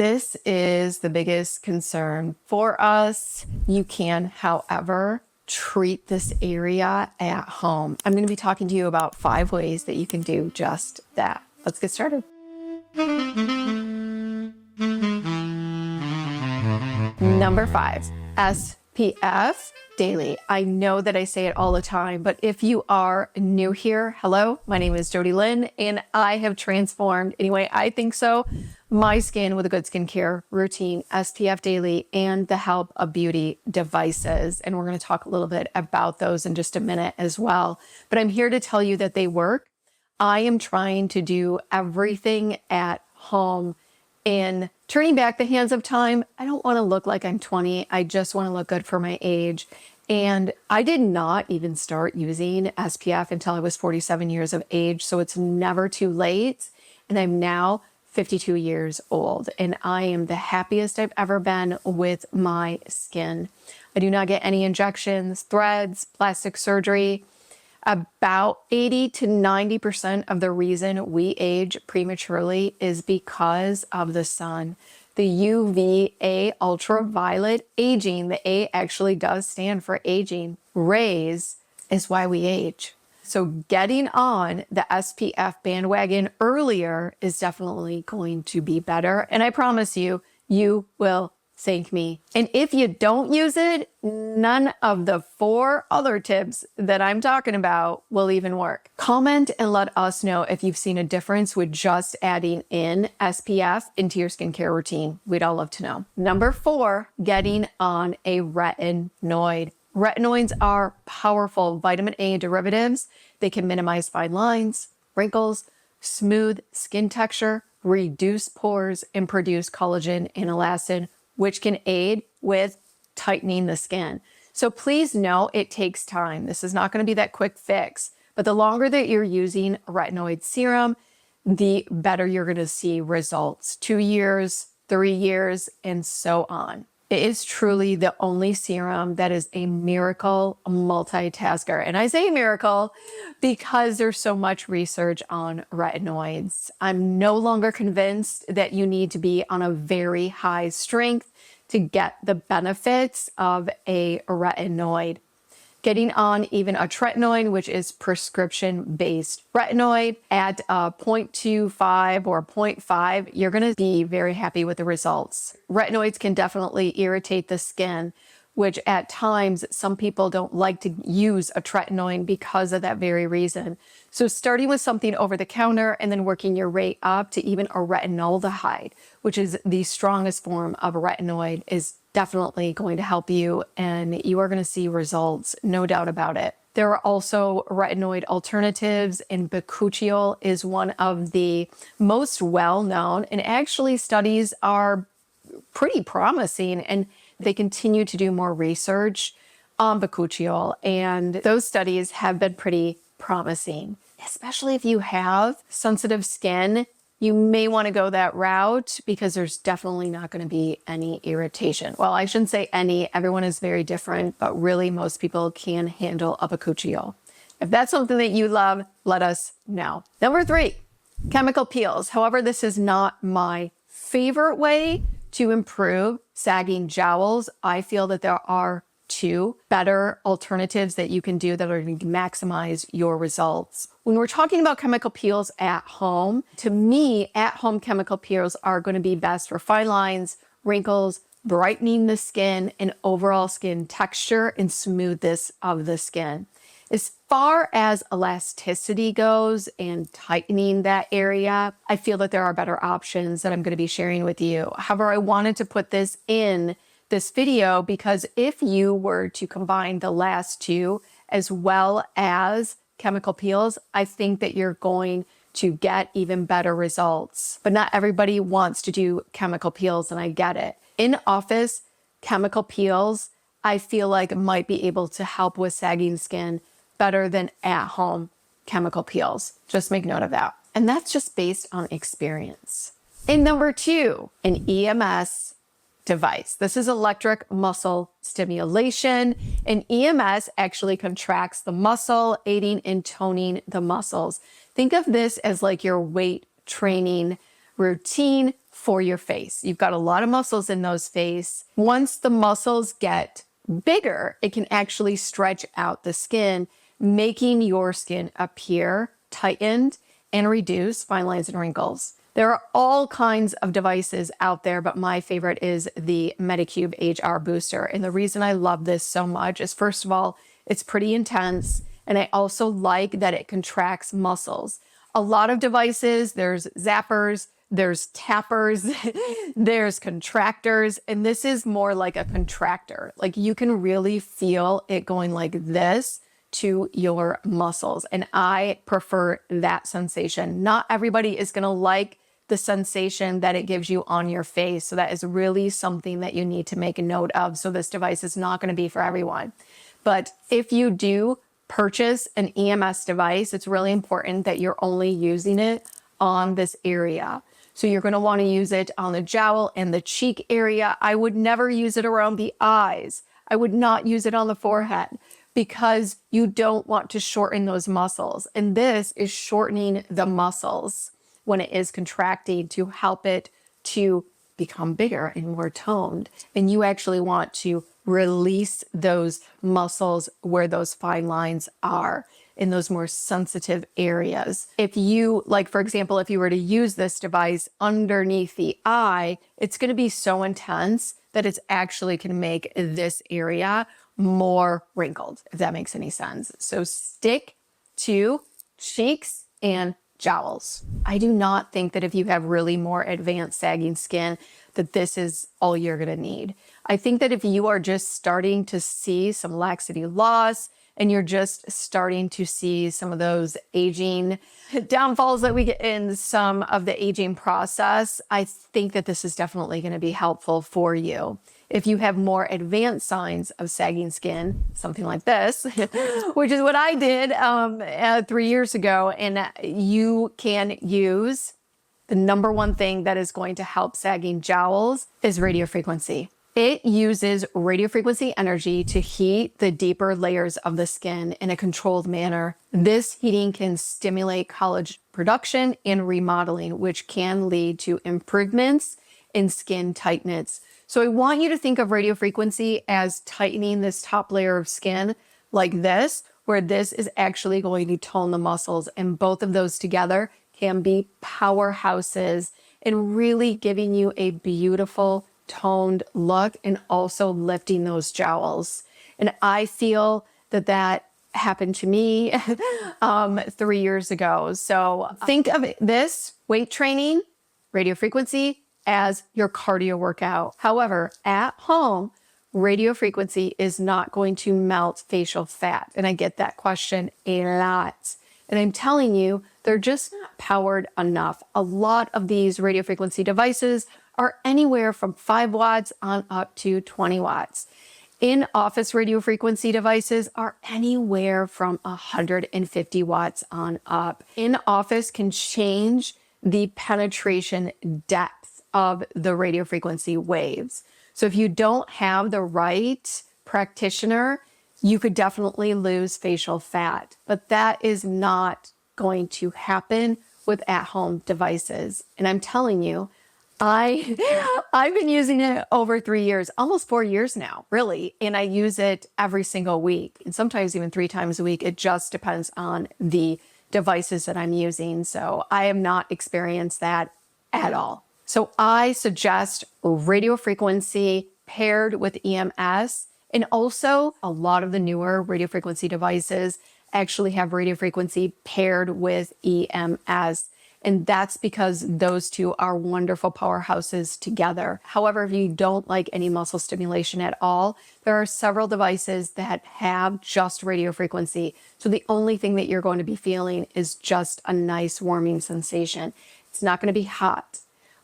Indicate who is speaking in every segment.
Speaker 1: This is the biggest concern for us. You can, however, treat this area at home. I'm going to be talking to you about 5 ways that you can do just that. Let's get started. Number 5, SPF daily. I know that I say it all the time, but if you are new here, hello, my name is Jodylynn, and I have transformed, anyway, I think so, my skin with a good skincare routine, SPF daily, and the help of beauty devices. And we're going to talk a little bit about those in just a minute as well. But I'm here to tell you that they work. I am trying to do everything at home. And turning back the hands of time, I don't want to look like I'm 20. I just want to look good for my age. And I did not even start using SPF until I was 47 years of age. So it's never too late. And I'm now 52 years old. And I am the happiest I've ever been with my skin. I do not get any injections, threads, plastic surgery. About 80 to 90% of the reason we age prematurely is because of the sun. The UVA, ultraviolet aging, the A actually does stand for aging, rays is why we age. So getting on the SPF bandwagon earlier is definitely going to be better. And I promise you, you will thank me. And if you don't use it, none of the 4 other tips that I'm talking about will even work. Comment and let us know if you've seen a difference with just adding in SPF into your skincare routine. We'd all love to know. Number 4, getting on a retinoid. Retinoids are powerful vitamin A derivatives. They can minimize fine lines, wrinkles, smooth skin texture, reduce pores, and produce collagen and elastin, which can aid with tightening the skin. So please know it takes time. This is not going to be that quick fix, but the longer that you're using a retinoid serum, the better you're going to see results. 2 years, 3 years, and so on. It is truly the only serum that is a miracle multitasker. And I say miracle because there's so much research on retinoids. I'm no longer convinced that you need to be on a very high strength to get the benefits of a retinoid. Getting on even a tretinoid, which is prescription-based retinoid, at 0.25 or 0.5, you're going to be very happy with the results. Retinoids can definitely irritate the skin, which at times some people don't like to use a tretinoid because of that very reason. So starting with something over the counter and then working your way up to even a retinoldehyde, which is the strongest form of a retinoid, is definitely going to help you, and you are going to see results, no doubt about it. There are also retinoid alternatives, and bakuchiol is one of the most well-known, and actually studies are pretty promising, and they continue to do more research on bakuchiol, and those studies have been pretty promising. Especially if you have sensitive skin, you may want to go that route because there's definitely not going to be any irritation. Well, I shouldn't say any, everyone is very different, but really most people can handle a bakuchiol. If that's something that you love, let us know. Number 3, chemical peels. However, this is not my favorite way to improve sagging jowls. I feel that there are 2 better alternatives that you can do that are going to maximize your results. When we're talking about chemical peels at home, to me, at-home chemical peels are going to be best for fine lines, wrinkles, brightening the skin, and overall skin texture and smoothness of the skin. As far as elasticity goes and tightening that area, I feel that there are better options that I'm going to be sharing with you. However, I wanted to put this in this video because if you were to combine the last 2 as well as chemical peels, I think that you're going to get even better results. But not everybody wants to do chemical peels, and I get it. In office, chemical peels, I feel like might be able to help with sagging skin better than at-home chemical peels. Just make note of that. And that's just based on experience. And number 2, an EMS device. This is electric muscle stimulation. And EMS actually contracts the muscle, aiding in toning the muscles. Think of this as like your weight training routine for your face. You've got a lot of muscles in those face. Once the muscles get bigger, it can actually stretch out the skin, making your skin appear tightened and reduce fine lines and wrinkles. There are all kinds of devices out there, but my favorite is the Medicube HR Booster. And the reason I love this so much is, first of all, it's pretty intense. And I also like that it contracts muscles. A lot of devices, there's zappers, there's tappers, there's contractors, and this is more like a contractor. Like you can really feel it going like this to your muscles. And I prefer that sensation. Not everybody is gonna like the sensation that it gives you on your face. So that is really something that you need to make a note of. So this device is not gonna be for everyone. But if you do purchase an EMS device, it's really important that you're only using it on this area. So you're going to want to use it on the jowl and the cheek area. I would never use it around the eyes. I would not use it on the forehead because you don't want to shorten those muscles. And this is shortening the muscles when it is contracting to help it to become bigger and more toned. And you actually want to release those muscles where those fine lines are in those more sensitive areas. If you, like, for example, if you were to use this device underneath the eye, it's going to be so intense that it's actually going to make this area more wrinkled, if that makes any sense. So stick to cheeks and jowls. I do not think that if you have really more advanced sagging skin, that this is all you're going to need. I think that if you are just starting to see some laxity loss and you're just starting to see some of those aging downfalls that we get in some of the aging process, I think that this is definitely going to be helpful for you. If you have more advanced signs of sagging skin, something like this, which is what I did 3 years ago, and you can use the number one thing that is going to help sagging jowls is radiofrequency. It uses radiofrequency energy to heat the deeper layers of the skin in a controlled manner. This heating can stimulate collagen production and remodeling, which can lead to improvements in skin tightness. So I want you to think of radiofrequency as tightening this top layer of skin like this, where this is actually going to tone the muscles, and both of those together can be powerhouses in really giving you a beautiful toned look and also lifting those jowls. And I feel that that happened to me 3 years ago. So think of this weight training, radiofrequency, as your cardio workout. However, at home, radiofrequency is not going to melt facial fat. And I get that question a lot. And I'm telling you, they're just not powered enough. A lot of these radiofrequency devices are anywhere from 5 watts on up to 20 watts. In-office radiofrequency devices are anywhere from 150 watts on up. In-office can change the penetration depth of the radiofrequency waves. So if you don't have the right practitioner, you could definitely lose facial fat, but that is not going to happen with at-home devices. And I'm telling you, I've been using it over 3 years, almost 4 years now, really. And I use it every single week, and sometimes even 3 times a week. It just depends on the devices that I'm using. So I have not experienced that at all. So I suggest radiofrequency paired with EMS. And also a lot of the newer radiofrequency devices actually have radiofrequency paired with EMS. And that's because those two are wonderful powerhouses together. However, if you don't like any muscle stimulation at all, there are several devices that have just radiofrequency. So the only thing that you're going to be feeling is just a nice warming sensation. It's not going to be hot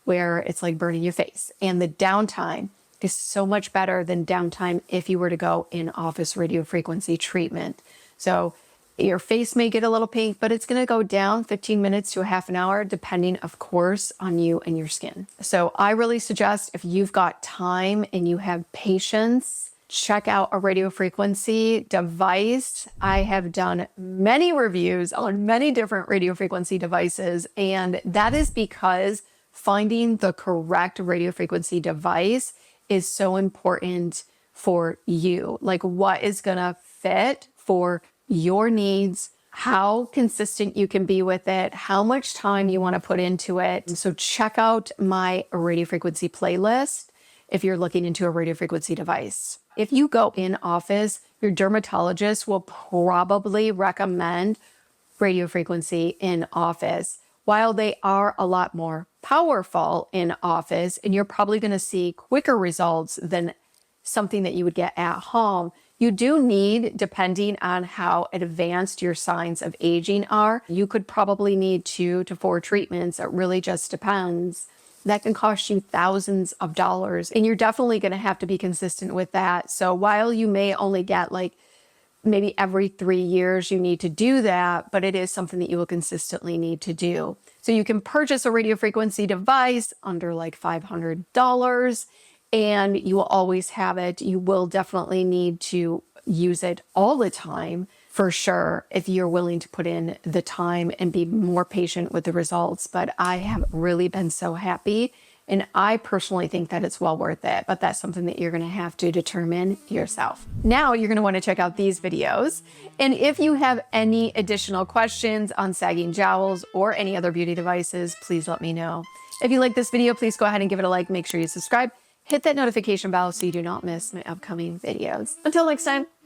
Speaker 1: where it's like burning your face. And the downtime is so much better than downtime if you were to go in office radiofrequency treatment. So your face may get a little pink, but it's going to go down 15 minutes to a half an hour, depending, of course, on you and your skin. So I really suggest, if you've got time and you have patience, check out a radiofrequency device. I have done many reviews on many different radiofrequency devices, and that is because finding the correct radiofrequency device is so important for you. Like, what is gonna fit for your needs, how consistent you can be with it, how much time you want to put into it. So check out my radiofrequency playlist if you're looking into a radiofrequency device. If you go in office, your dermatologist will probably recommend radiofrequency in office. While they are a lot more powerful in office, and you're probably going to see quicker results than something that you would get at home, you do need, depending on how advanced your signs of aging are, you could probably need 2 to 4 treatments. It really just depends. That can cost you thousands of dollars, and you're definitely going to have to be consistent with that. So while you may only get like maybe every 3 years you need to do that, but it is something that you will consistently need to do. So you can purchase a radiofrequency device under like $500 and you will always have it. You will definitely need to use it all the time for sure if you're willing to put in the time and be more patient with the results. But I have really been so happy, and I personally think that it's well worth it, but that's something that you're going to have to determine yourself. Now you're going to want to check out these videos. And if you have any additional questions on sagging jowls or any other beauty devices, please let me know. If you like this video, please go ahead and give it a like. Make sure you subscribe. Hit that notification bell so you do not miss my upcoming videos. Until next time.